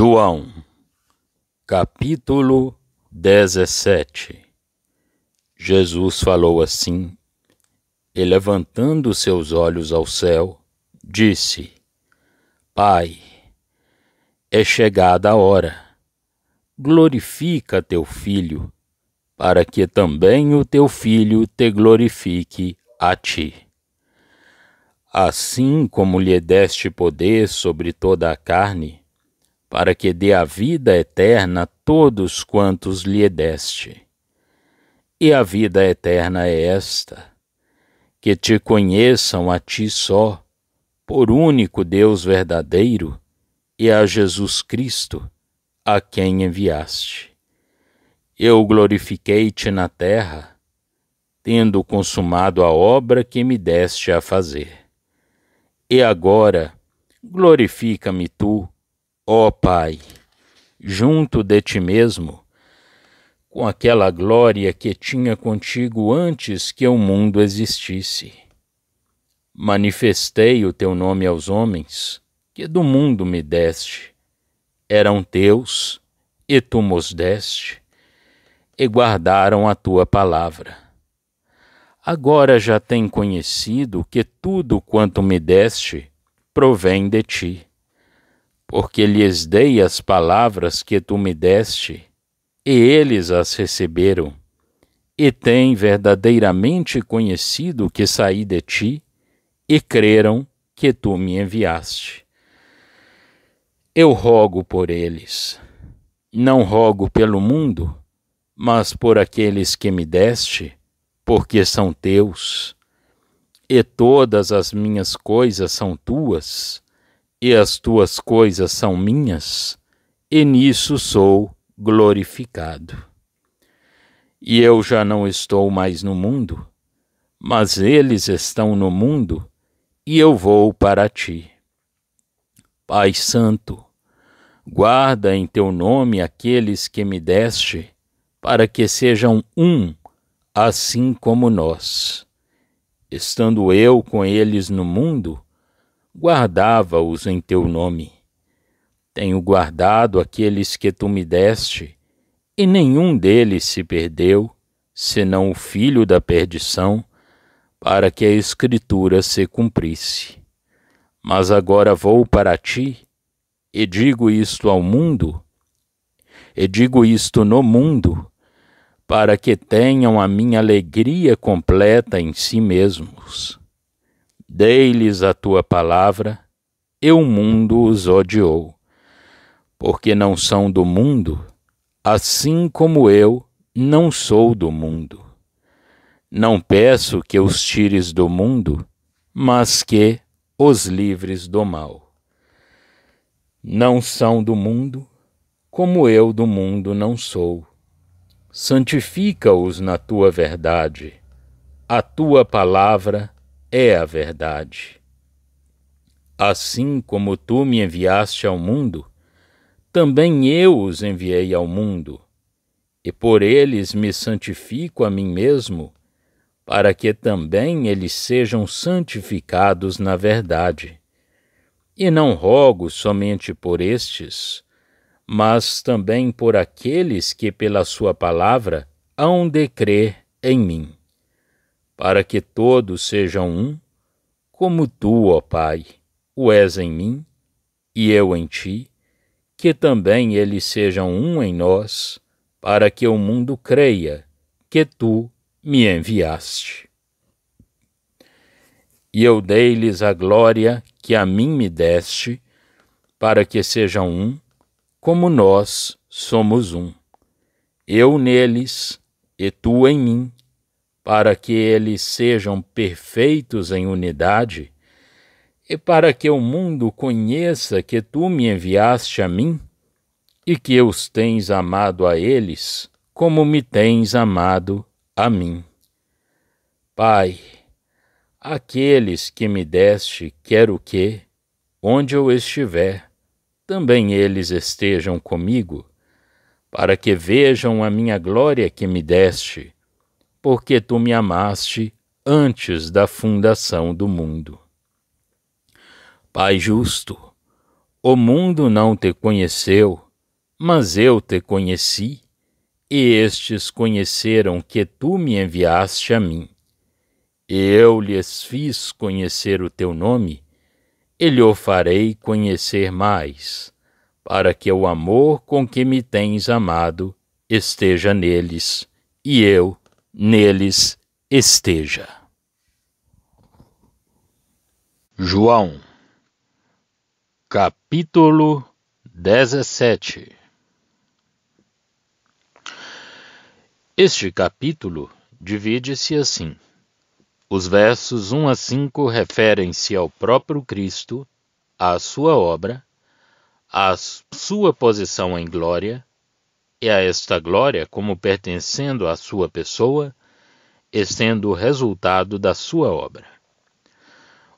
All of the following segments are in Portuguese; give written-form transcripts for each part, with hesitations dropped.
João, capítulo 17. Jesus falou assim, e levantando seus olhos ao céu, disse: Pai, é chegada a hora. Glorifica teu Filho, para que também o teu Filho te glorifique a ti. Assim como lhe deste poder sobre toda a carne, para que dê a vida eterna a todos quantos lhe deste. E a vida eterna é esta, que te conheçam a ti só, por único Deus verdadeiro, e a Jesus Cristo, a quem enviaste. Eu glorifiquei-te na terra, tendo consumado a obra que me deste a fazer. E agora, glorifica-me tu, ó Pai, junto de ti mesmo, com aquela glória que tinha contigo antes que o mundo existisse. Manifestei o teu nome aos homens, que do mundo me deste. Eram teus, e tu mos deste, e guardaram a tua palavra. Agora já têm conhecido que tudo quanto me deste provém de ti, porque lhes dei as palavras que tu me deste, e eles as receberam, e têm verdadeiramente conhecido que saí de ti, e creram que tu me enviaste. Eu rogo por eles, não rogo pelo mundo, mas por aqueles que me deste, porque são teus, e todas as minhas coisas são tuas, e as tuas coisas são minhas, e nisso sou glorificado. E eu já não estou mais no mundo, mas eles estão no mundo, e eu vou para ti. Pai Santo, guarda em teu nome aqueles que me deste, para que sejam um, assim como nós. Estando eu com eles no mundo, guardava-os em teu nome. Tenho guardado aqueles que tu me deste, e nenhum deles se perdeu, senão o filho da perdição, para que a Escritura se cumprisse. Mas agora vou para ti, e digo isto ao mundo, e digo isto no mundo, para que tenham a minha alegria completa em si mesmos. Dei-lhes a tua palavra, e o mundo os odiou, porque não são do mundo, assim como eu não sou do mundo. Não peço que os tires do mundo, mas que os livres do mal. Não são do mundo, como eu do mundo não sou. Santifica-os na tua verdade. A tua palavra é a verdade. Assim como tu me enviaste ao mundo, também eu os enviei ao mundo, e por eles me santifico a mim mesmo, para que também eles sejam santificados na verdade. E não rogo somente por estes, mas também por aqueles que pela sua palavra hão de crer em mim, para que todos sejam um, como tu, ó Pai, o és em mim, e eu em ti, que também eles sejam um em nós, para que o mundo creia que tu me enviaste. E eu dei-lhes a glória que a mim me deste, para que sejam um, como nós somos um. Eu neles, e tu em mim, para que eles sejam perfeitos em unidade, e para que o mundo conheça que tu me enviaste a mim, e que os tens amado a eles, como me tens amado a mim. Pai, aqueles que me deste, quero que, onde eu estiver, também eles estejam comigo, para que vejam a minha glória que me deste, porque tu me amaste antes da fundação do mundo. Pai justo, O mundo não te conheceu, mas eu te conheci, e estes conheceram que tu me enviaste a mim. Eu lhes fiz conhecer o teu nome, e lhe farei conhecer mais, para que o amor com que me tens amado esteja neles, e eu neles esteja. João, capítulo 17. Este capítulo divide-se assim. Os versos 1 a 5 referem-se ao próprio Cristo, à sua obra, à sua posição em glória, e a esta glória como pertencendo à sua pessoa, e sendo o resultado da sua obra.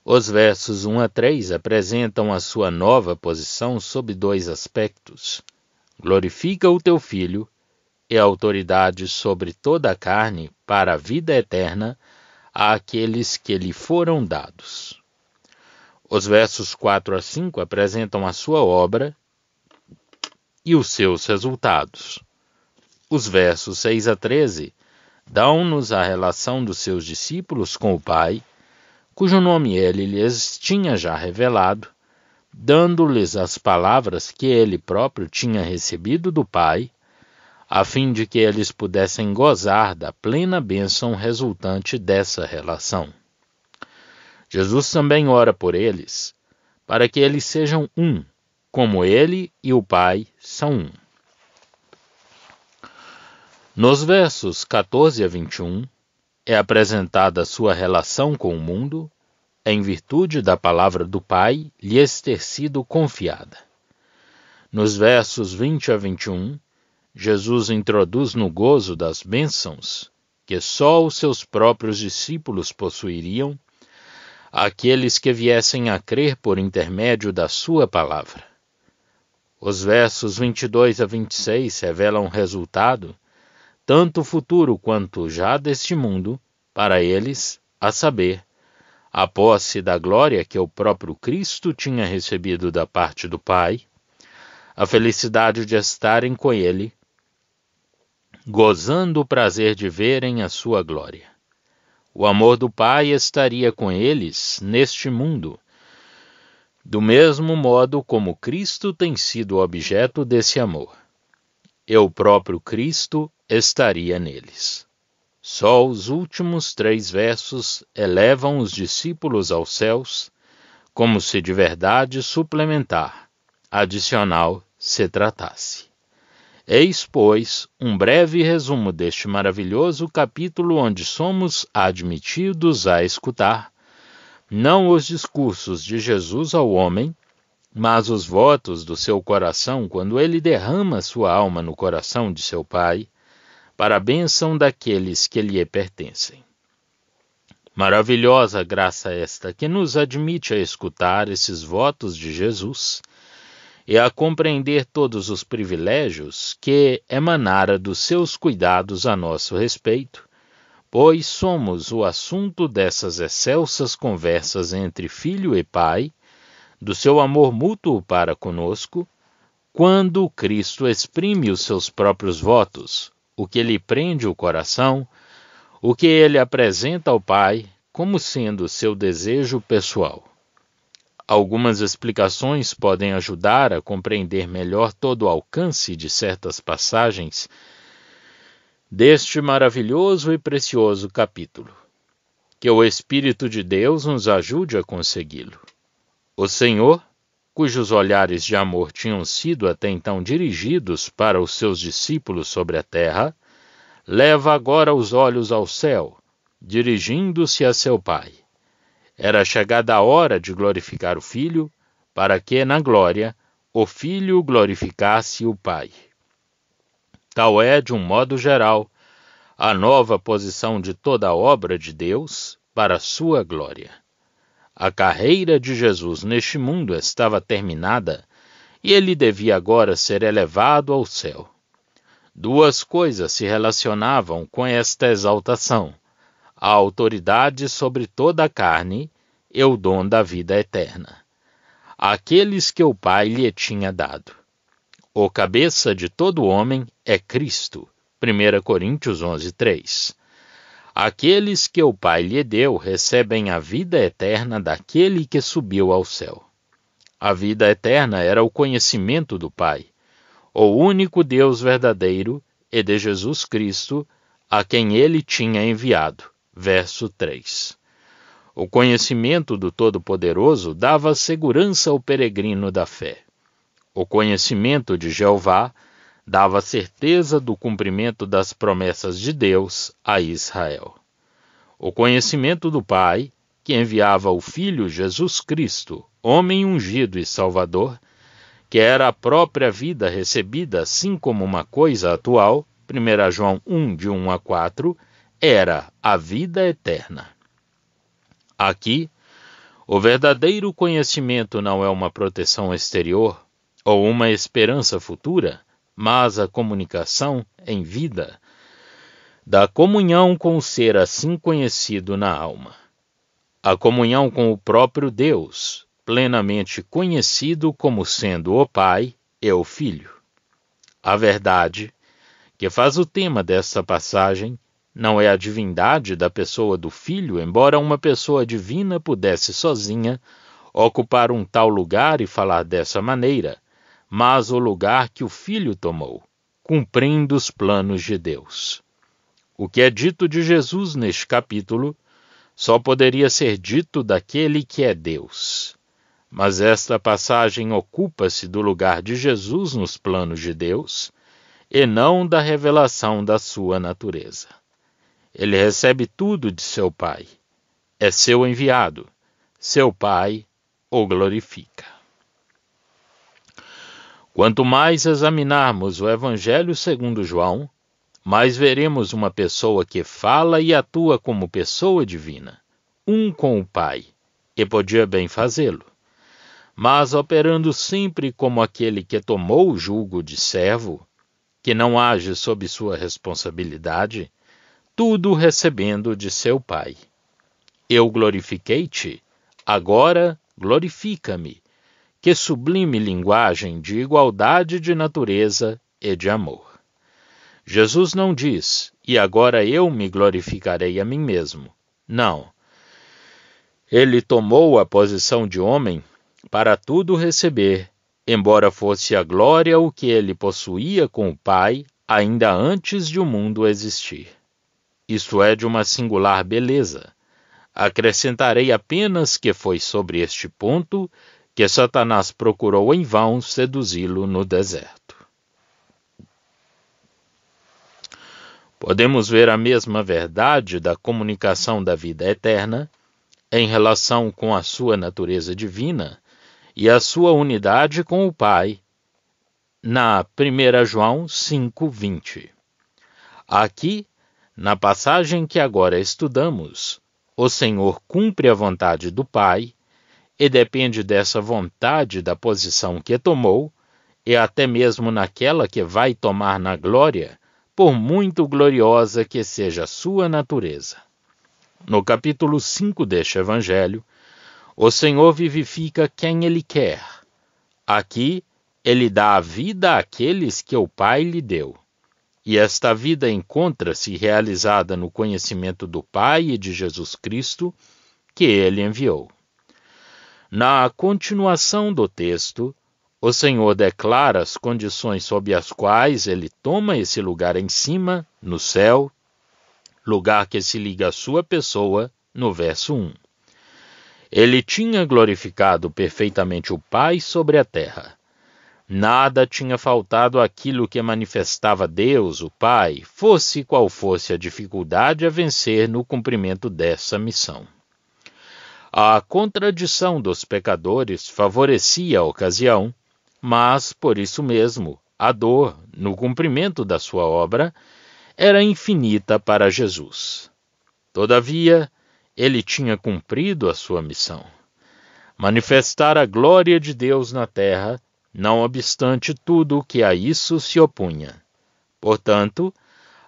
Os versos 1 a 3 apresentam a sua nova posição sob dois aspectos. Glorifica o teu Filho, e a autoridade sobre toda a carne para a vida eterna àqueles que lhe foram dados. Os versos 4 a 5 apresentam a sua obra e os seus resultados. Os versos 6 a 13 dão-nos a relação dos seus discípulos com o Pai, cujo nome ele lhes tinha já revelado, dando-lhes as palavras que ele próprio tinha recebido do Pai, a fim de que eles pudessem gozar da plena bênção resultante dessa relação. Jesus também ora por eles, para que eles sejam um, como ele e o Pai são um. Nos versos 14 a 21, é apresentada a sua relação com o mundo, em virtude da palavra do Pai lhes ter sido confiada. Nos versos 20 a 21, Jesus introduz no gozo das bênçãos, que só os seus próprios discípulos possuiriam, aqueles que viessem a crer por intermédio da sua palavra. Os versos 22 a 26 revelam o resultado, tanto futuro quanto já deste mundo, para eles, a saber, a posse da glória que o próprio Cristo tinha recebido da parte do Pai, a felicidade de estarem com ele, gozando o prazer de verem a sua glória. O amor do Pai estaria com eles neste mundo, do mesmo modo como Cristo tem sido objeto desse amor. E o próprio Cristo estaria neles. Só os últimos 3 versos elevam os discípulos aos céus, como se de verdade suplementar, adicional, se tratasse. Eis, pois, um breve resumo deste maravilhoso capítulo onde somos admitidos a escutar, não os discursos de Jesus ao homem, mas os votos do seu coração quando ele derrama sua alma no coração de seu Pai, para a bênção daqueles que lhe pertencem. Maravilhosa graça esta que nos admite a escutar esses votos de Jesus e a compreender todos os privilégios que emanara dos seus cuidados a nosso respeito, pois somos o assunto dessas excelsas conversas entre Filho e Pai, do seu amor mútuo para conosco, quando Cristo exprime os seus próprios votos, o que lhe prende o coração, o que ele apresenta ao Pai como sendo seu desejo pessoal. Algumas explicações podem ajudar a compreender melhor todo o alcance de certas passagens deste maravilhoso e precioso capítulo. Que o Espírito de Deus nos ajude a consegui-lo. O Senhor, cujos olhares de amor tinham sido até então dirigidos para os seus discípulos sobre a terra, leva agora os olhos ao céu, dirigindo-se a seu Pai. Era chegada a hora de glorificar o Filho, para que, na glória, o Filho glorificasse o Pai. Tal é, de um modo geral, a nova posição de toda a obra de Deus para a sua glória. A carreira de Jesus neste mundo estava terminada e ele devia agora ser elevado ao céu. 2 coisas se relacionavam com esta exaltação: a autoridade sobre toda a carne e o dom da vida eterna. àqueles que o Pai lhe tinha dado. O cabeça de todo homem é Cristo. 1 Coríntios 11:3. Aqueles que o Pai lhe deu recebem a vida eterna daquele que subiu ao céu. A vida eterna era o conhecimento do Pai, o único Deus verdadeiro, e de Jesus Cristo, a quem ele tinha enviado. Verso 3. O conhecimento do Todo-Poderoso dava segurança ao peregrino da fé. O conhecimento de Jeová dava certeza do cumprimento das promessas de Deus a Israel. O conhecimento do Pai, que enviava o Filho Jesus Cristo, homem ungido e salvador, que era a própria vida recebida assim como uma coisa atual, 1 João 1, de 1 a 4, era a vida eterna. Aqui, o verdadeiro conhecimento não é uma proteção exterior ou uma esperança futura, mas a comunicação em vida da comunhão com o ser assim conhecido na alma. A comunhão com o próprio Deus, plenamente conhecido como sendo o Pai e o Filho. A verdade, que faz o tema desta passagem, não é a divindade da pessoa do Filho, embora uma pessoa divina pudesse sozinha ocupar um tal lugar e falar dessa maneira, mas o lugar que o Filho tomou, cumprindo os planos de Deus. O que é dito de Jesus neste capítulo só poderia ser dito daquele que é Deus. Mas esta passagem ocupa-se do lugar de Jesus nos planos de Deus e não da revelação da sua natureza. Ele recebe tudo de seu Pai. É seu enviado. Seu Pai o glorifica. Quanto mais examinarmos o Evangelho segundo João, mais veremos uma pessoa que fala e atua como pessoa divina, um com o Pai, e podia bem fazê-lo, mas operando sempre como aquele que tomou o jugo de servo, que não age sob sua responsabilidade, tudo recebendo de seu Pai. Eu glorifiquei-te, agora glorifica-me. Que sublime linguagem de igualdade de natureza e de amor. Jesus não diz, e agora eu me glorificarei a mim mesmo. Não. Ele tomou a posição de homem para tudo receber, embora fosse a glória o que ele possuía com o Pai ainda antes de o mundo existir. Isto é de uma singular beleza. Acrescentarei apenas que foi sobre este ponto que Satanás procurou em vão seduzi-lo no deserto. Podemos ver a mesma verdade da comunicação da vida eterna em relação com a sua natureza divina e a sua unidade com o Pai, na 1 João 5:20. Aqui, na passagem que agora estudamos, o Senhor cumpre a vontade do Pai e depende dessa vontade da posição que tomou e até mesmo naquela que vai tomar na glória, por muito gloriosa que seja a sua natureza. No capítulo 5 deste Evangelho, o Senhor vivifica quem Ele quer. Aqui, Ele dá a vida àqueles que o Pai lhe deu. E esta vida encontra-se realizada no conhecimento do Pai e de Jesus Cristo, que Ele enviou. Na continuação do texto, o Senhor declara as condições sob as quais Ele toma esse lugar em cima, no céu, lugar que se liga à sua pessoa, no verso 1. Ele tinha glorificado perfeitamente o Pai sobre a terra. Nada tinha faltado àquilo que manifestava Deus, o Pai, fosse qual fosse a dificuldade a vencer no cumprimento dessa missão. A contradição dos pecadores favorecia a ocasião, mas, por isso mesmo, a dor, no cumprimento da sua obra, era infinita para Jesus. Todavia, ele tinha cumprido a sua missão. Manifestar a glória de Deus na terra, não obstante tudo o que a isso se opunha. Portanto,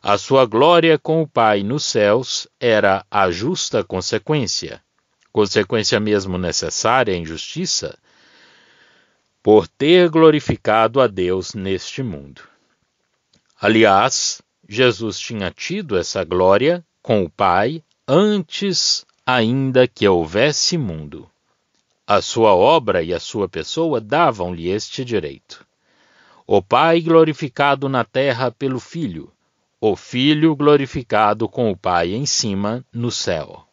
a sua glória com o Pai nos céus era a justa consequência mesmo necessária em justiça, por ter glorificado a Deus neste mundo. Aliás, Jesus tinha tido essa glória com o Pai antes ainda que houvesse mundo. A sua obra e a sua pessoa davam-lhe este direito. O Pai glorificado na terra pelo Filho, o Filho glorificado com o Pai em cima no céu.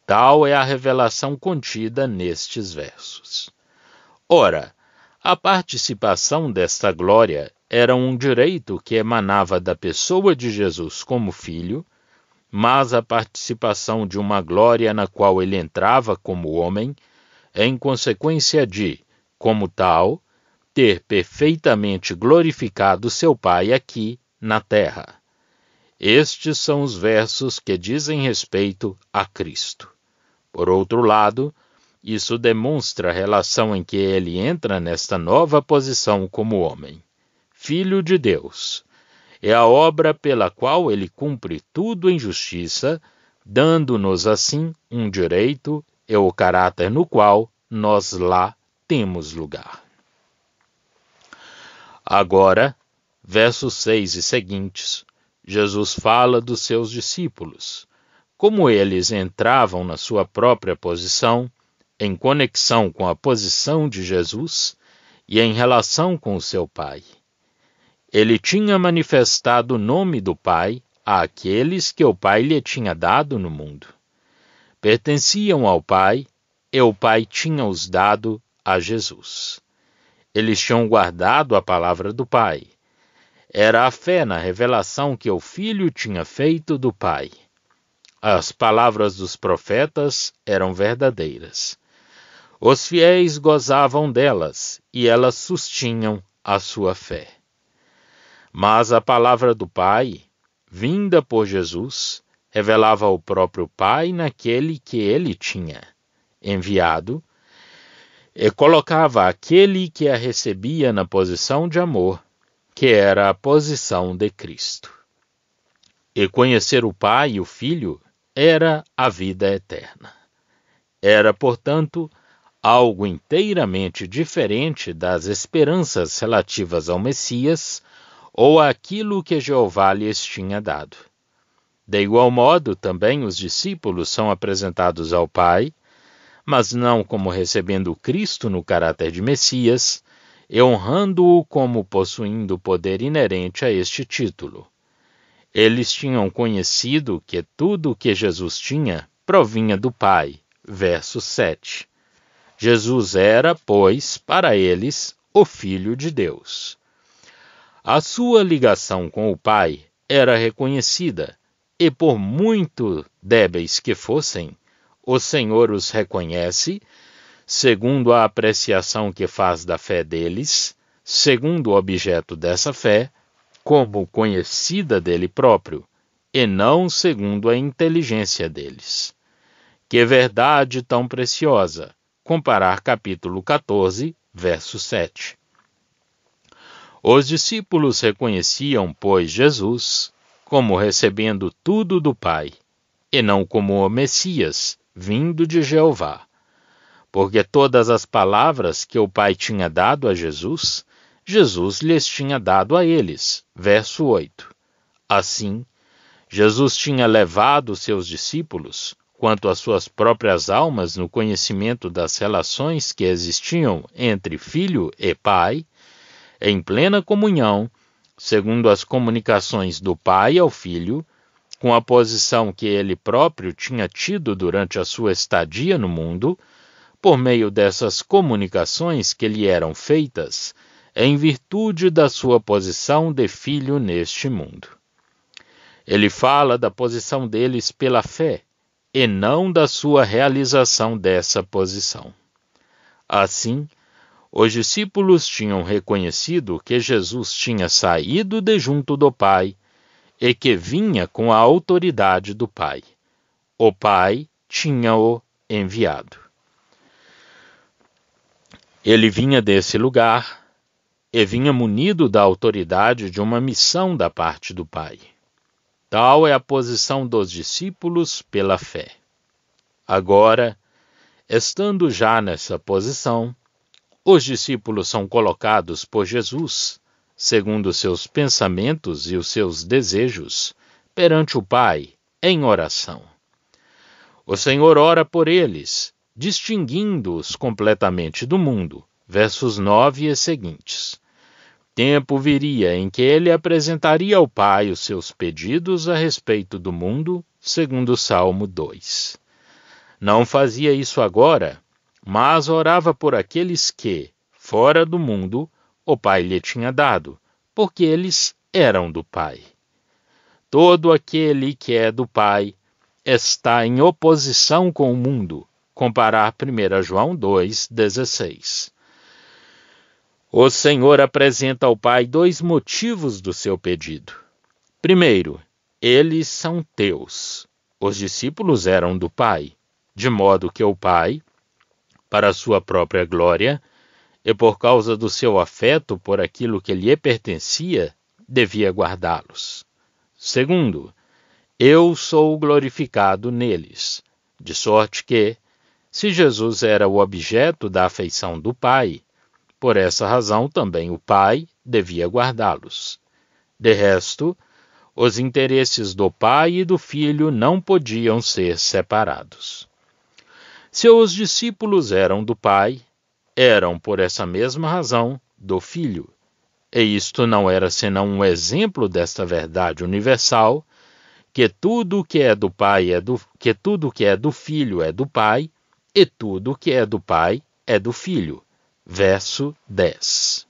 Tal é a revelação contida nestes versos. Ora, a participação desta glória era um direito que emanava da pessoa de Jesus como Filho, mas a participação de uma glória na qual ele entrava como homem, em consequência de, como tal, ter perfeitamente glorificado seu Pai aqui na terra. Estes são os versos que dizem respeito a Cristo. Por outro lado, isso demonstra a relação em que ele entra nesta nova posição como homem. Filho de Deus. É a obra pela qual ele cumpre tudo em justiça, dando-nos assim um direito e o caráter no qual nós lá temos lugar. Agora, versos 6 e seguintes, Jesus fala dos seus discípulos, como eles entravam na sua própria posição, em conexão com a posição de Jesus e em relação com o seu Pai. Ele tinha manifestado o nome do Pai àqueles que o Pai lhe tinha dado no mundo. Pertenciam ao Pai e o Pai tinha os dado a Jesus. Eles tinham guardado a palavra do Pai. Era a fé na revelação que o Filho tinha feito do Pai. As palavras dos profetas eram verdadeiras. Os fiéis gozavam delas e elas sustinham a sua fé. Mas a palavra do Pai, vinda por Jesus, revelava o próprio Pai naquele que ele tinha enviado e colocava aquele que a recebia na posição de amor, que era a posição de Cristo. E conhecer o Pai e o Filho era a vida eterna. Era, portanto, algo inteiramente diferente das esperanças relativas ao Messias ou àquilo que Jeová lhes tinha dado. De igual modo, também os discípulos são apresentados ao Pai, mas não como recebendo Cristo no caráter de Messias, e honrando-o como possuindo o poder inerente a este título. Eles tinham conhecido que tudo o que Jesus tinha provinha do Pai. Verso 7. Jesus era, pois, para eles, o Filho de Deus. A sua ligação com o Pai era reconhecida, e por muito débeis que fossem, o Senhor os reconhece, segundo a apreciação que faz da fé deles, segundo o objeto dessa fé, como conhecida dele próprio, e não segundo a inteligência deles. Que verdade tão preciosa! Comparar capítulo 14, verso 7. Os discípulos reconheciam, pois, Jesus como recebendo tudo do Pai, e não como o Messias, vindo de Jeová. Porque todas as palavras que o Pai tinha dado a Jesus, Jesus lhes tinha dado a eles. Verso 8. Assim, Jesus tinha levado seus discípulos, quanto às suas próprias almas, no conhecimento das relações que existiam entre Filho e Pai, em plena comunhão, segundo as comunicações do Pai ao Filho, com a posição que ele próprio tinha tido durante a sua estadia no mundo, por meio dessas comunicações que lhe eram feitas, em virtude da sua posição de filho neste mundo. Ele fala da posição deles pela fé, e não da sua realização dessa posição. Assim, os discípulos tinham reconhecido que Jesus tinha saído de junto do Pai e que vinha com a autoridade do Pai. O Pai tinha-o enviado. Ele vinha desse lugar e vinha munido da autoridade de uma missão da parte do Pai. Tal é a posição dos discípulos pela fé. Agora, estando já nessa posição, os discípulos são colocados por Jesus, segundo os seus pensamentos e os seus desejos, perante o Pai, em oração. O Senhor ora por eles, distinguindo-os completamente do mundo. Versos 9 e seguintes. Tempo viria em que ele apresentaria ao Pai os seus pedidos a respeito do mundo, segundo o Salmo 2. Não fazia isso agora, mas orava por aqueles que, fora do mundo, o Pai lhe tinha dado, porque eles eram do Pai. Todo aquele que é do Pai está em oposição com o mundo. Comparar 1 João 2,16. O Senhor apresenta ao Pai dois motivos do seu pedido. Primeiro, eles são teus. Os discípulos eram do Pai, de modo que o Pai, para sua própria glória, e por causa do seu afeto por aquilo que lhe pertencia, devia guardá-los. Segundo, eu sou glorificado neles, de sorte que, se Jesus era o objeto da afeição do Pai, por essa razão também o Pai devia guardá-los. De resto, os interesses do Pai e do Filho não podiam ser separados. Se os discípulos eram do Pai, eram por essa mesma razão do Filho. E isto não era senão um exemplo desta verdade universal, que tudo que é do Pai que tudo que é do Filho é do Pai, e tudo que é do Pai é do Filho. Verso 10.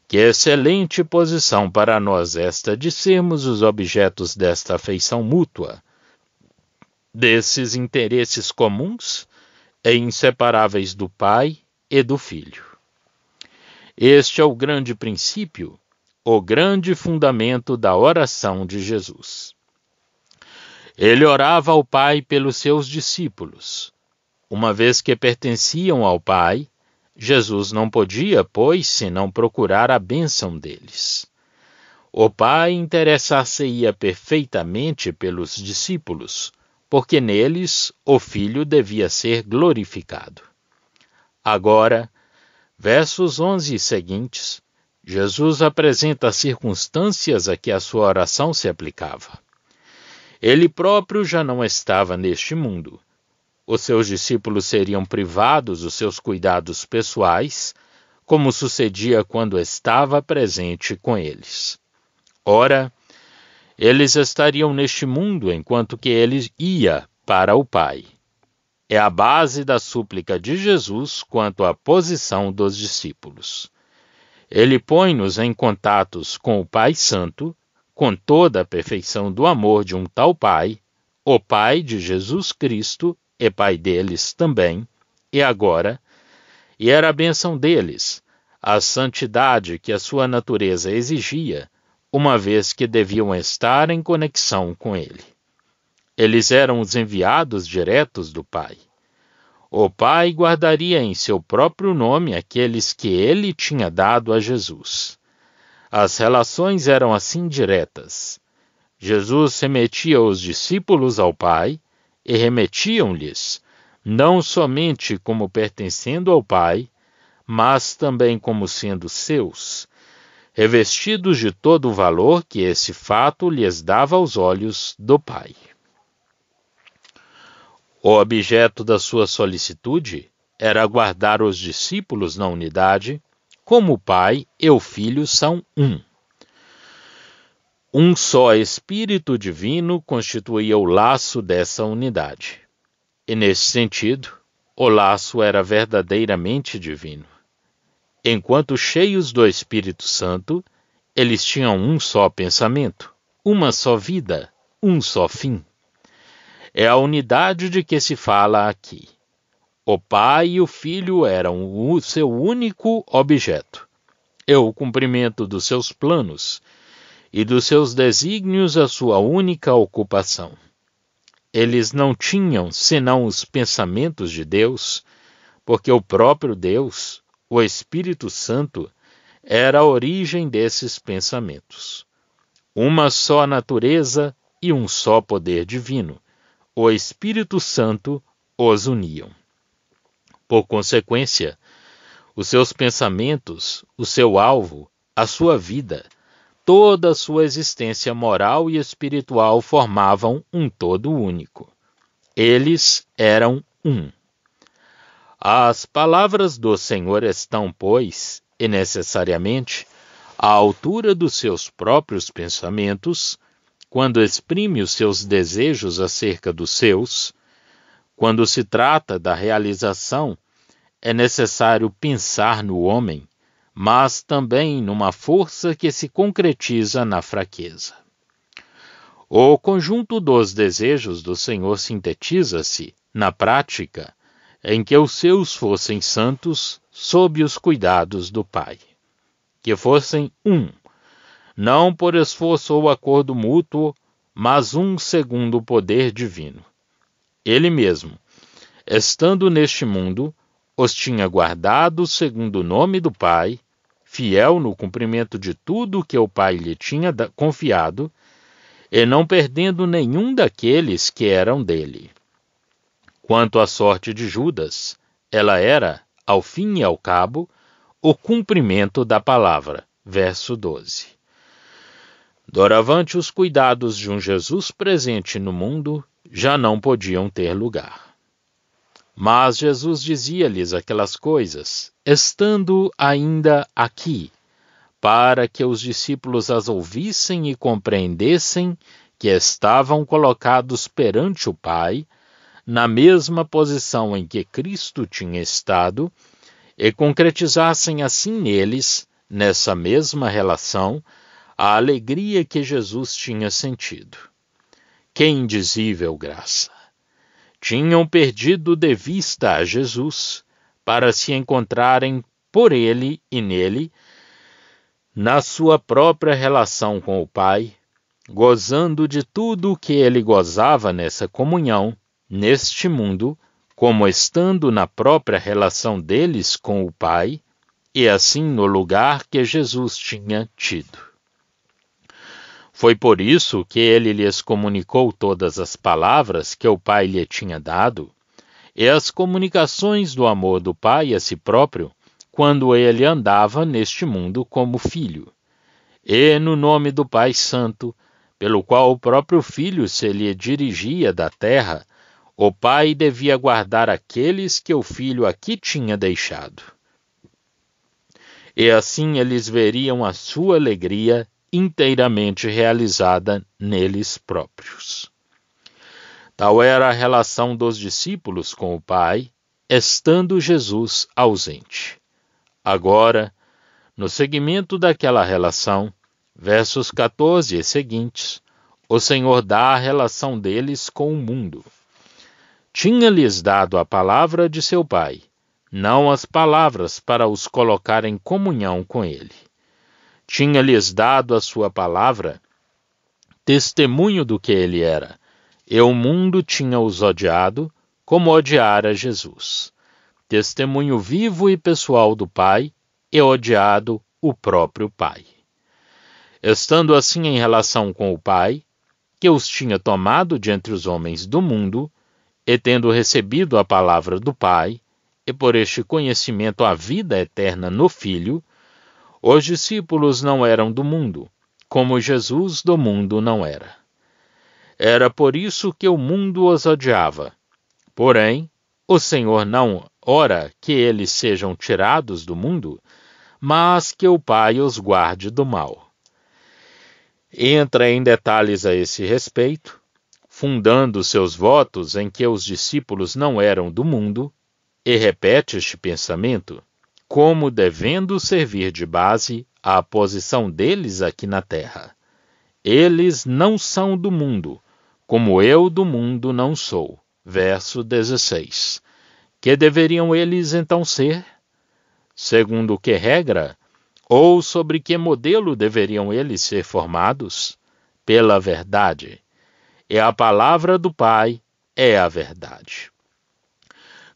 Que excelente posição para nós esta de sermos os objetos desta afeição mútua, desses interesses comuns e inseparáveis do Pai e do Filho. Este é o grande princípio, o grande fundamento da oração de Jesus. Ele orava ao Pai pelos seus discípulos. Uma vez que pertenciam ao Pai, Jesus não podia, pois, senão procurar a bênção deles. O Pai interessar-se-ia perfeitamente pelos discípulos, porque neles o Filho devia ser glorificado. Agora, versos 11 e seguintes, Jesus apresenta as circunstâncias a que a sua oração se aplicava. Ele próprio já não estava neste mundo. Os seus discípulos seriam privados dos seus cuidados pessoais, como sucedia quando estava presente com eles. Ora, eles estariam neste mundo enquanto que ele ia para o Pai. É a base da súplica de Jesus quanto à posição dos discípulos. Ele põe-nos em contatos com o Pai Santo, com toda a perfeição do amor de um tal Pai, o Pai de Jesus Cristo, e Pai deles também, e agora, e era a bênção deles, a santidade que a sua natureza exigia, uma vez que deviam estar em conexão com ele. Eles eram os enviados diretos do Pai. O Pai guardaria em seu próprio nome aqueles que ele tinha dado a Jesus. As relações eram assim diretas. Jesus remetia os discípulos ao Pai, e remetiam-lhes, não somente como pertencendo ao Pai, mas também como sendo seus, revestidos de todo o valor que esse fato lhes dava aos olhos do Pai. O objeto da sua solicitude era guardar os discípulos na unidade, como o Pai e o Filho são um. Um só Espírito Divino constituía o laço dessa unidade. E, nesse sentido, o laço era verdadeiramente divino. Enquanto cheios do Espírito Santo, eles tinham um só pensamento, uma só vida, um só fim. É a unidade de que se fala aqui. O Pai e o Filho eram o seu único objeto, e o cumprimento dos seus planos, e dos seus desígnios a sua única ocupação. Eles não tinham senão os pensamentos de Deus, porque o próprio Deus, o Espírito Santo, era a origem desses pensamentos. Uma só natureza e um só poder divino, o Espírito Santo, os uniam. Por consequência, Os seus pensamentos, o seu alvo, a sua vida, toda a sua existência moral e espiritual formavam um todo único. Eles eram um. As palavras do Senhor estão, pois, e necessariamente, à altura dos seus próprios pensamentos, quando exprime os seus desejos acerca dos seus. Quando se trata da realização, é necessário pensar no homem, mas também numa força que se concretiza na fraqueza. O conjunto dos desejos do Senhor sintetiza-se, na prática, em que os seus fossem santos sob os cuidados do Pai. Que fossem um, não por esforço ou acordo mútuo, mas um segundo o poder divino. Ele mesmo, estando neste mundo, os tinha guardados segundo o nome do Pai, fiel no cumprimento de tudo o que o Pai lhe tinha confiado, e não perdendo nenhum daqueles que eram dele. Quanto à sorte de Judas, ela era, ao fim e ao cabo, o cumprimento da palavra. Verso 12. Doravante, os cuidados de um Jesus presente no mundo já não podiam ter lugar. Mas Jesus dizia-lhes aquelas coisas, estando ainda aqui, para que os discípulos as ouvissem e compreendessem que estavam colocados perante o Pai, na mesma posição em que Cristo tinha estado, e concretizassem assim neles, nessa mesma relação, a alegria que Jesus tinha sentido. Que indizível graça! Tinham perdido de vista a Jesus, para se encontrarem por ele e nele, na sua própria relação com o Pai, gozando de tudo o que ele gozava nessa comunhão, neste mundo, como estando na própria relação deles com o Pai, e assim no lugar que Jesus tinha tido. Foi por isso que ele lhes comunicou todas as palavras que o Pai lhe tinha dado, e as comunicações do amor do Pai a si próprio, quando ele andava neste mundo como Filho. E no nome do Pai Santo, pelo qual o próprio Filho se lhe dirigia da terra, o Pai devia guardar aqueles que o Filho aqui tinha deixado. E assim eles veriam a sua alegria inteiramente realizada neles próprios. Tal era a relação dos discípulos com o Pai, estando Jesus ausente. Agora, no seguimento daquela relação, versos 14 e seguintes, o Senhor dá a relação deles com o mundo. Tinha-lhes dado a palavra de seu Pai, não as palavras para os colocar em comunhão com ele. Tinha-lhes dado a sua palavra, testemunho do que ele era, e o mundo tinha-os odiado, como odiara Jesus. Testemunho vivo e pessoal do Pai, e odiado o próprio Pai. Estando assim em relação com o Pai, que os tinha tomado de entre os homens do mundo, e tendo recebido a palavra do Pai, e por este conhecimento a vida eterna no Filho, os discípulos não eram do mundo, como Jesus do mundo não era. Era por isso que o mundo os odiava. Porém, o Senhor não ora que eles sejam tirados do mundo, mas que o Pai os guarde do mal. Entra em detalhes a esse respeito, fundando seus votos em que os discípulos não eram do mundo, e repete este pensamento, como devendo servir de base à posição deles aqui na terra. Eles não são do mundo, como eu do mundo não sou. Verso 16. Que deveriam eles então ser? Segundo que regra, ou sobre que modelo deveriam eles ser formados? Pela verdade. E a palavra do Pai é a verdade.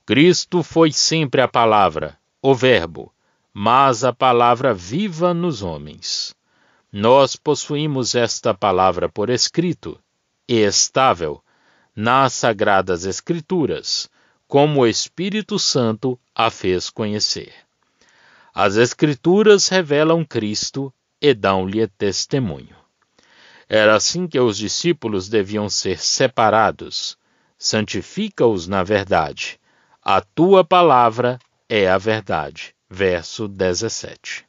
Cristo foi sempre a palavra, o Verbo, mas a palavra viva nos homens. Nós possuímos esta palavra por escrito, e estável, nas Sagradas Escrituras, como o Espírito Santo a fez conhecer. As Escrituras revelam Cristo e dão-lhe testemunho. Era assim que os discípulos deviam ser separados. Santifica-os na verdade. A tua palavra é a verdade. Verso 17.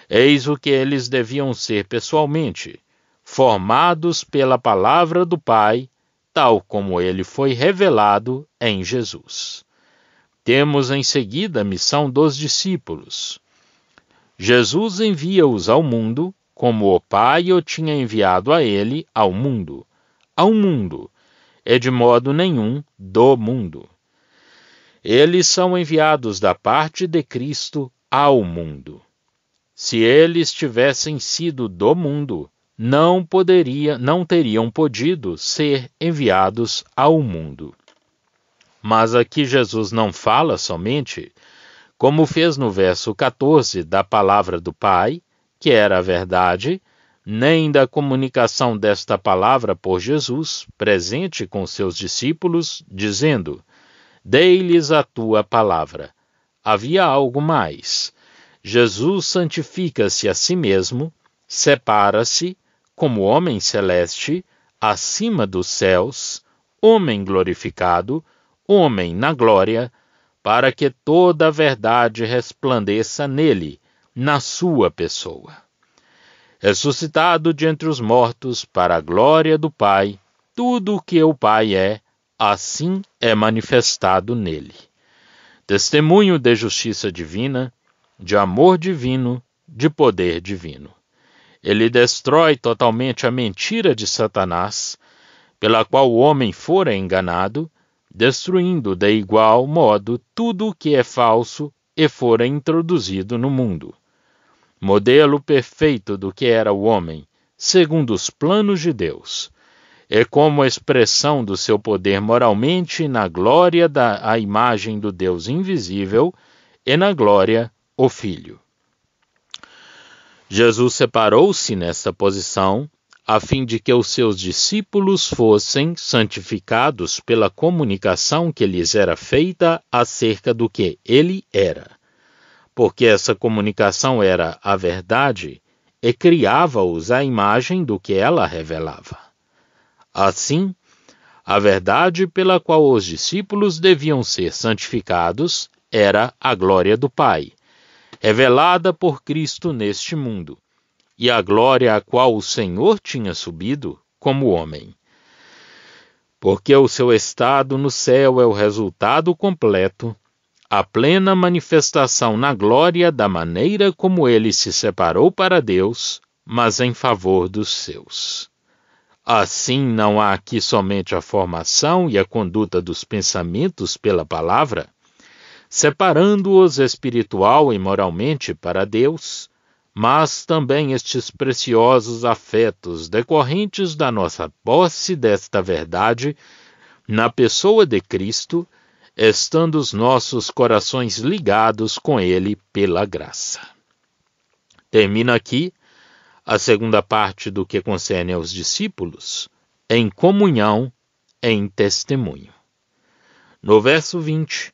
Eis o que eles deviam ser pessoalmente, formados pela palavra do Pai, tal como ele foi revelado em Jesus. Temos em seguida a missão dos discípulos. Jesus envia-os ao mundo, como o Pai o tinha enviado a ele ao mundo. Ao mundo, e de modo nenhum do mundo. Eles são enviados da parte de Cristo ao mundo. Se eles tivessem sido do mundo, não teriam podido ser enviados ao mundo. Mas aqui Jesus não fala somente, como fez no verso 14, da palavra do Pai, que era a verdade, nem da comunicação desta palavra por Jesus, presente com seus discípulos, dizendo: dei-lhes a tua palavra. Havia algo mais. Jesus santifica-se a si mesmo, separa-se, como homem celeste, acima dos céus, homem glorificado, homem na glória, para que toda a verdade resplandeça nele, na sua pessoa. Ressuscitado de entre os mortos, para a glória do Pai, tudo o que o Pai é, assim é manifestado nele. Testemunho de justiça divina, de amor divino, de poder divino. Ele destrói totalmente a mentira de Satanás, pela qual o homem fora enganado, destruindo de igual modo tudo o que é falso e fora introduzido no mundo. Modelo perfeito do que era o homem, segundo os planos de Deus, e como expressão do seu poder moralmente na glória da imagem do Deus invisível e na glória o Filho. Jesus separou-se nessa posição, a fim de que os seus discípulos fossem santificados pela comunicação que lhes era feita acerca do que ele era. Porque essa comunicação era a verdade e criava-os à imagem do que ela revelava. Assim, a verdade pela qual os discípulos deviam ser santificados era a glória do Pai, revelada por Cristo neste mundo, e a glória a qual o Senhor tinha subido como homem. Porque o seu estado no céu é o resultado completo, a plena manifestação na glória da maneira como ele se separou para Deus, mas em favor dos seus. Assim, não há aqui somente a formação e a conduta dos pensamentos pela palavra, separando-os espiritual e moralmente para Deus, mas também estes preciosos afetos decorrentes da nossa posse desta verdade na pessoa de Cristo, estando os nossos corações ligados com Ele pela graça. Termina aqui a segunda parte do que concerne aos discípulos, em comunhão, em testemunho. No verso 20,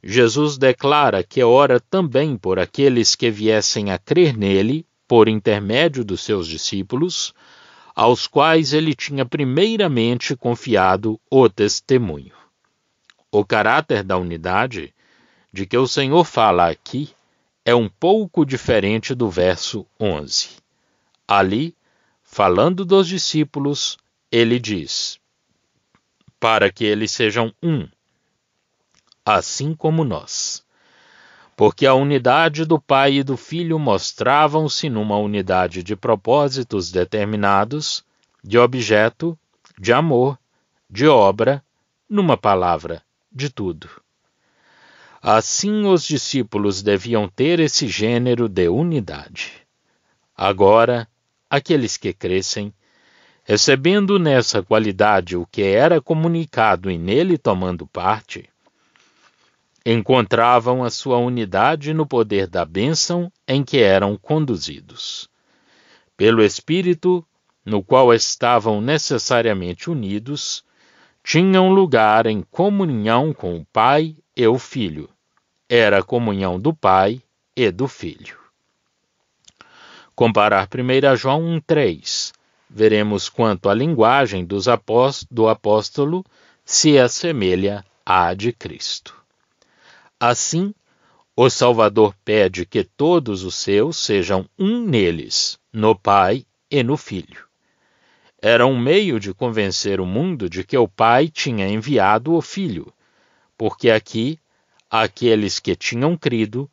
Jesus declara que ora também por aqueles que viessem a crer nele, por intermédio dos seus discípulos, aos quais ele tinha primeiramente confiado o testemunho. O caráter da unidade, de que o Senhor fala aqui, é um pouco diferente do verso 11. Ali, falando dos discípulos, ele diz: para que eles sejam um, assim como nós. Porque a unidade do Pai e do Filho mostravam-se numa unidade de propósitos determinados, de objeto, de amor, de obra, numa palavra, de tudo. Assim os discípulos deviam ter esse gênero de unidade. Agora, aqueles que crescem, recebendo nessa qualidade o que era comunicado e nele tomando parte, encontravam a sua unidade no poder da bênção em que eram conduzidos. Pelo Espírito, no qual estavam necessariamente unidos, tinham lugar em comunhão com o Pai e o Filho. Era a comunhão do Pai e do Filho. Comparar 1 João 1,3. Veremos quanto a linguagem do apóstolo se assemelha à de Cristo. Assim, o Salvador pede que todos os seus sejam um neles, no Pai e no Filho. Era um meio de convencer o mundo de que o Pai tinha enviado o Filho, porque aqui, aqueles que tinham crido,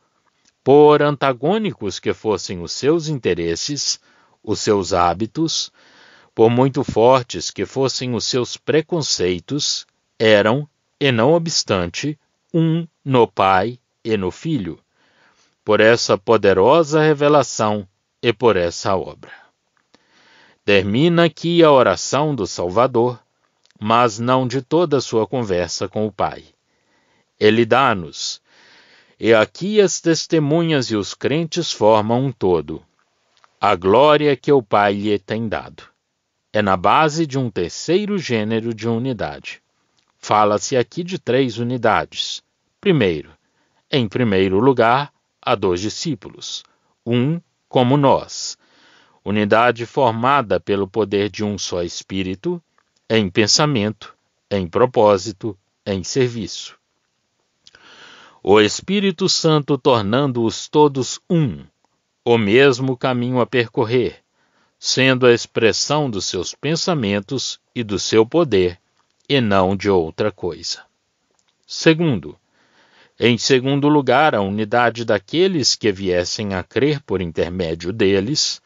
por antagônicos que fossem os seus interesses, os seus hábitos, por muito fortes que fossem os seus preconceitos, eram, e não obstante, um no Pai e no Filho, por essa poderosa revelação e por essa obra. Termina aqui a oração do Salvador, mas não de toda a sua conversa com o Pai. Ele dá-nos, e aqui as testemunhas e os crentes formam um todo, a glória que o Pai lhe tem dado. É na base de um terceiro gênero de unidade. Fala-se aqui de 3 unidades. Primeiro, em primeiro lugar, há 2 discípulos, um como nós. Unidade formada pelo poder de um só Espírito, em pensamento, em propósito, em serviço. O Espírito Santo tornando-os todos um, o mesmo caminho a percorrer, sendo a expressão dos seus pensamentos e do seu poder, e não de outra coisa. Segundo, em segundo lugar, a unidade daqueles que viessem a crer por intermédio deles,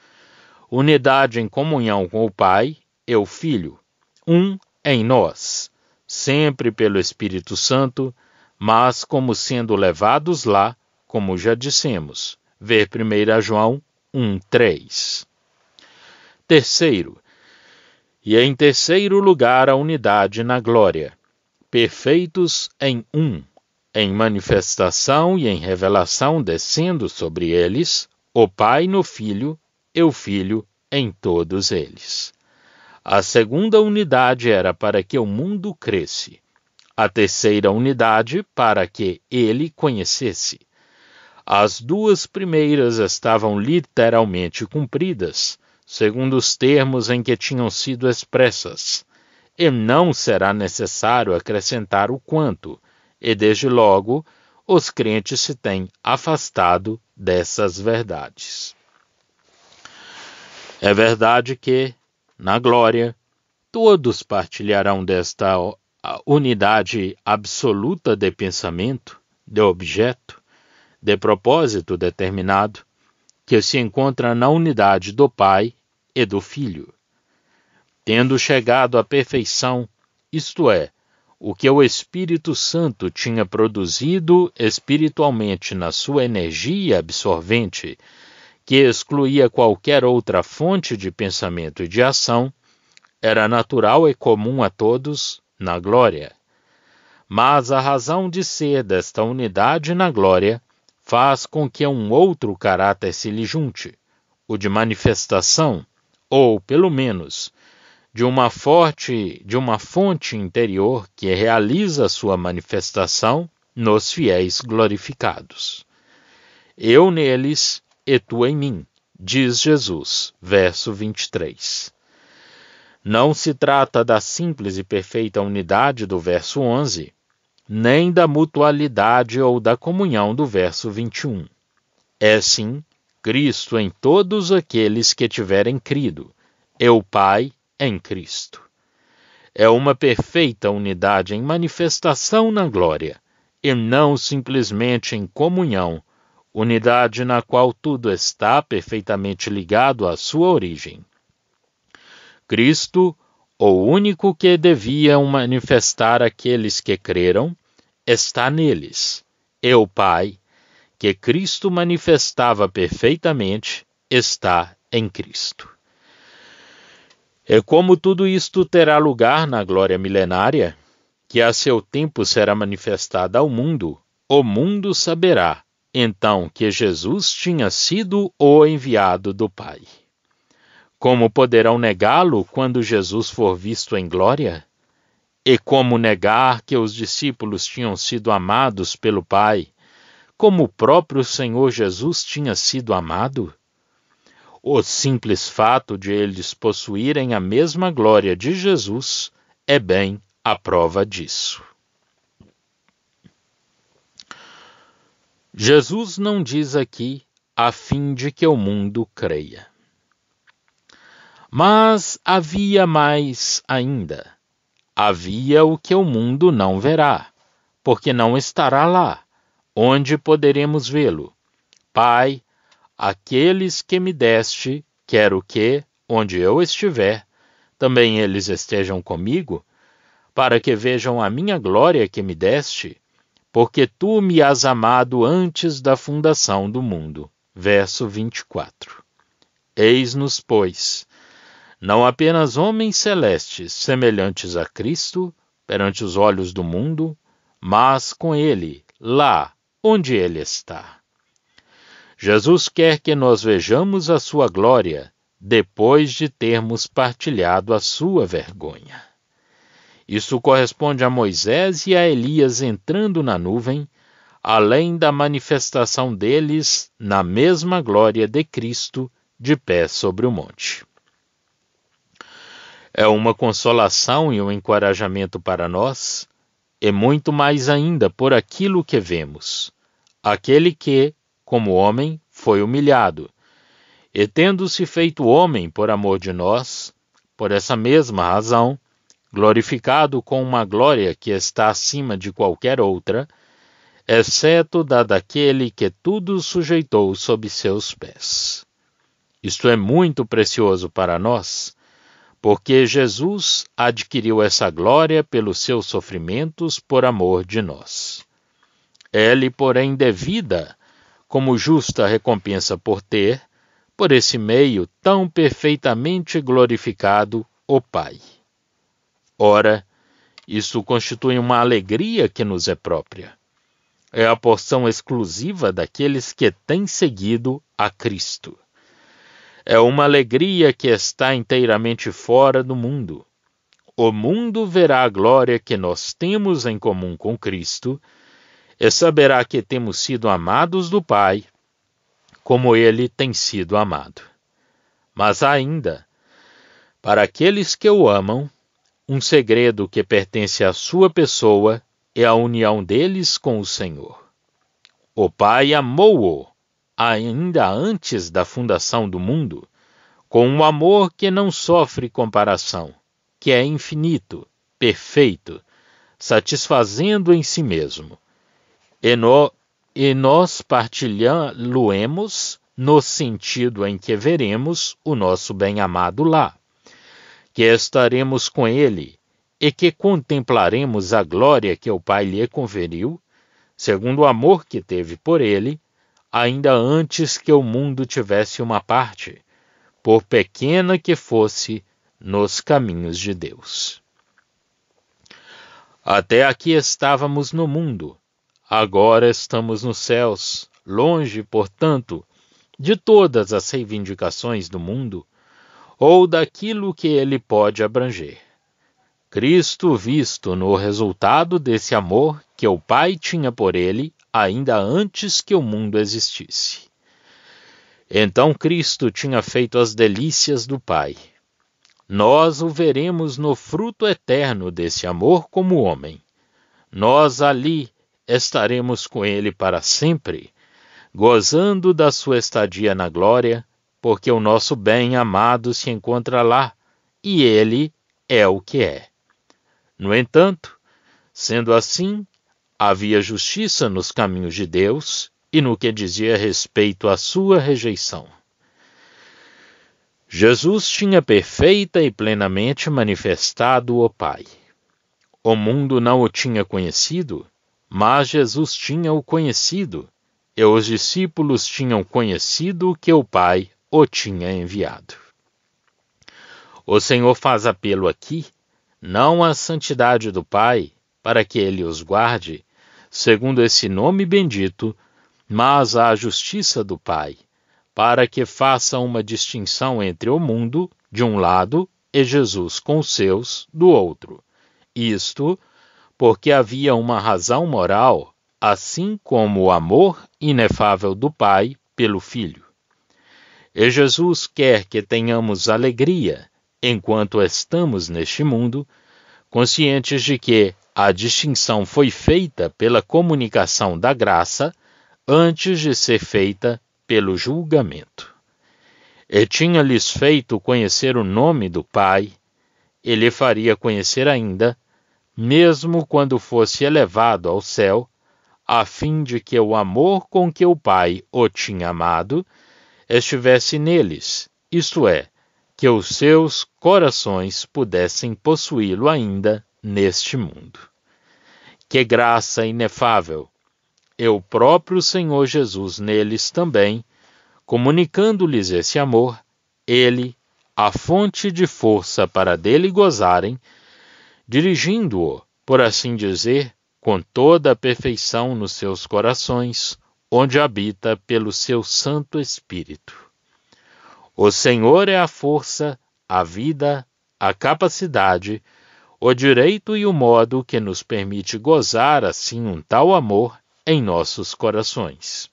unidade em comunhão com o Pai e o Filho, um em nós, sempre pelo Espírito Santo, mas como sendo levados lá, como já dissemos, ver 1 João 1,3. Terceiro, e em terceiro lugar a unidade na glória, perfeitos em um, em manifestação e em revelação descendo sobre eles, o Pai no Filho e o Filho em todos eles. A segunda unidade era para que o mundo cresce, a terceira unidade para que ele conhecesse. As 2 primeiras estavam literalmente cumpridas, segundo os termos em que tinham sido expressas, e não será necessário acrescentar o quanto, e desde logo os crentes se têm afastado dessas verdades. É verdade que, na glória, todos partilharão desta unidade absoluta de pensamento, de objeto, de propósito determinado, que se encontra na unidade do Pai e do Filho. Tendo chegado à perfeição, isto é, o que o Espírito Santo tinha produzido espiritualmente na sua energia absorvente, que excluía qualquer outra fonte de pensamento e de ação, era natural e comum a todos na glória. Mas a razão de ser desta unidade na glória faz com que um outro caráter se lhe junte, o de manifestação, ou, pelo menos, de uma fonte interior que realiza sua manifestação nos fiéis glorificados. Eu neles e tu em mim, diz Jesus, verso 23. Não se trata da simples e perfeita unidade do verso 11, nem da mutualidade ou da comunhão do verso 21. É sim Cristo em todos aqueles que tiverem crido, e o Pai em Cristo. É uma perfeita unidade em manifestação na glória, e não simplesmente em comunhão, unidade na qual tudo está perfeitamente ligado à sua origem. Cristo, o único que deviam manifestar aqueles que creram, está neles, e o Pai, que Cristo manifestava perfeitamente, está em Cristo. E como tudo isto terá lugar na glória milenária, que a seu tempo será manifestada ao mundo, o mundo saberá, então, que Jesus tinha sido o enviado do Pai. Como poderão negá-lo quando Jesus for visto em glória? E como negar que os discípulos tinham sido amados pelo Pai, como o próprio Senhor Jesus tinha sido amado? O simples fato de eles possuírem a mesma glória de Jesus é bem a prova disso. Jesus não diz aqui a fim de que o mundo creia. Mas havia mais ainda. Havia o que o mundo não verá, porque não estará lá, onde poderemos vê-lo. Pai, aqueles que me deste, quero que, onde eu estiver, também eles estejam comigo, para que vejam a minha glória que me deste, porque tu me has amado antes da fundação do mundo. Verso 24. Eis-nos, pois, não apenas homens celestes semelhantes a Cristo, perante os olhos do mundo, mas com Ele, lá onde Ele está. Jesus quer que nós vejamos a sua glória depois de termos partilhado a sua vergonha. Isso corresponde a Moisés e a Elias entrando na nuvem, além da manifestação deles na mesma glória de Cristo, de pé sobre o monte. É uma consolação e um encorajamento para nós, e muito mais ainda por aquilo que vemos. Aquele que, como homem, foi humilhado, e tendo-se feito homem por amor de nós, por essa mesma razão, glorificado com uma glória que está acima de qualquer outra, exceto da daquele que tudo sujeitou sob seus pés. Isto é muito precioso para nós, porque Jesus adquiriu essa glória pelos seus sofrimentos por amor de nós. É-lhe, porém, devida como justa recompensa por ter, por esse meio, tão perfeitamente glorificado o Pai. Ora, isso constitui uma alegria que nos é própria. É a porção exclusiva daqueles que têm seguido a Cristo. É uma alegria que está inteiramente fora do mundo. O mundo verá a glória que nós temos em comum com Cristo e saberá que temos sido amados do Pai, como Ele tem sido amado. Mas ainda, para aqueles que o amam, um segredo que pertence à sua pessoa é a união deles com o Senhor. O Pai amou-o ainda antes da fundação do mundo, com um amor que não sofre comparação, que é infinito, perfeito, satisfazendo em si mesmo. E nós partilhá-lo-emos no sentido em que veremos o nosso bem-amado lá, que estaremos com ele e que contemplaremos a glória que o Pai lhe conferiu, segundo o amor que teve por ele, ainda antes que o mundo tivesse uma parte, por pequena que fosse, nos caminhos de Deus. Até aqui estávamos no mundo, agora estamos nos céus, longe, portanto, de todas as reivindicações do mundo, ou daquilo que ele pode abranger. Cristo visto no resultado desse amor que o Pai tinha por ele ainda antes que o mundo existisse. Então Cristo tinha feito as delícias do Pai. Nós o veremos no fruto eterno desse amor como homem. Nós ali estaremos com ele para sempre, gozando da sua estadia na glória, porque o nosso bem-amado se encontra lá, e ele é o que é. No entanto, sendo assim, havia justiça nos caminhos de Deus e no que dizia respeito à sua rejeição. Jesus tinha perfeita e plenamente manifestado o Pai. O mundo não o tinha conhecido, mas Jesus tinha o conhecido, e os discípulos tinham conhecido que o Pai o tinha enviado. O Senhor faz apelo aqui, não à santidade do Pai, para que ele os guarde, segundo esse nome bendito, mas à justiça do Pai, para que faça uma distinção entre o mundo, de um lado, e Jesus com os seus, do outro. Isto porque havia uma razão moral assim como o amor inefável do Pai pelo Filho. E Jesus quer que tenhamos alegria enquanto estamos neste mundo, conscientes de que a distinção foi feita pela comunicação da graça antes de ser feita pelo julgamento. E tinha-lhes feito conhecer o nome do Pai, e lhe faria conhecer ainda, mesmo quando fosse elevado ao céu, a fim de que o amor com que o Pai o tinha amado estivesse neles, isto é, que os seus corações pudessem possuí-lo ainda neste mundo. Que graça inefável! E o próprio Senhor Jesus neles também, comunicando-lhes esse amor, ele, a fonte de força para dele gozarem, dirigindo-o, por assim dizer, com toda a perfeição nos seus corações, onde habita pelo seu Santo Espírito. O Senhor é a força, a vida, a capacidade, o direito e o modo que nos permite gozar assim um tal amor em nossos corações.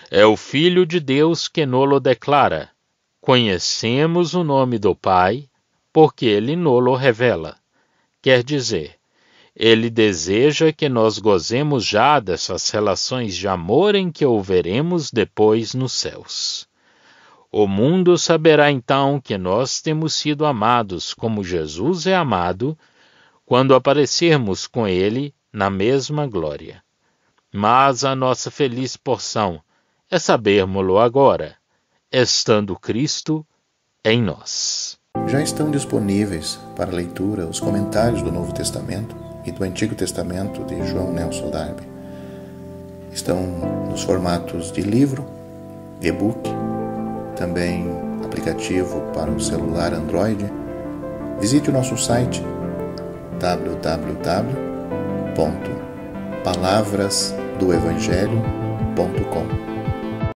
É o Filho de Deus que nolo declara: conhecemos o nome do Pai, porque ele nolo revela. Quer dizer, ele deseja que nós gozemos já dessas relações de amor em que o veremos depois nos céus. O mundo saberá então que nós temos sido amados como Jesus é amado, quando aparecermos com ele na mesma glória. Mas a nossa feliz porção é sabermo-lo agora, estando Cristo em nós. Já estão disponíveis para leitura os comentários do Novo Testamento e do Antigo Testamento de João Nelson Darby. Estão nos formatos de livro, e-book, também aplicativo para o celular Android. Visite o nosso site www.palavrasdoevangelho.com.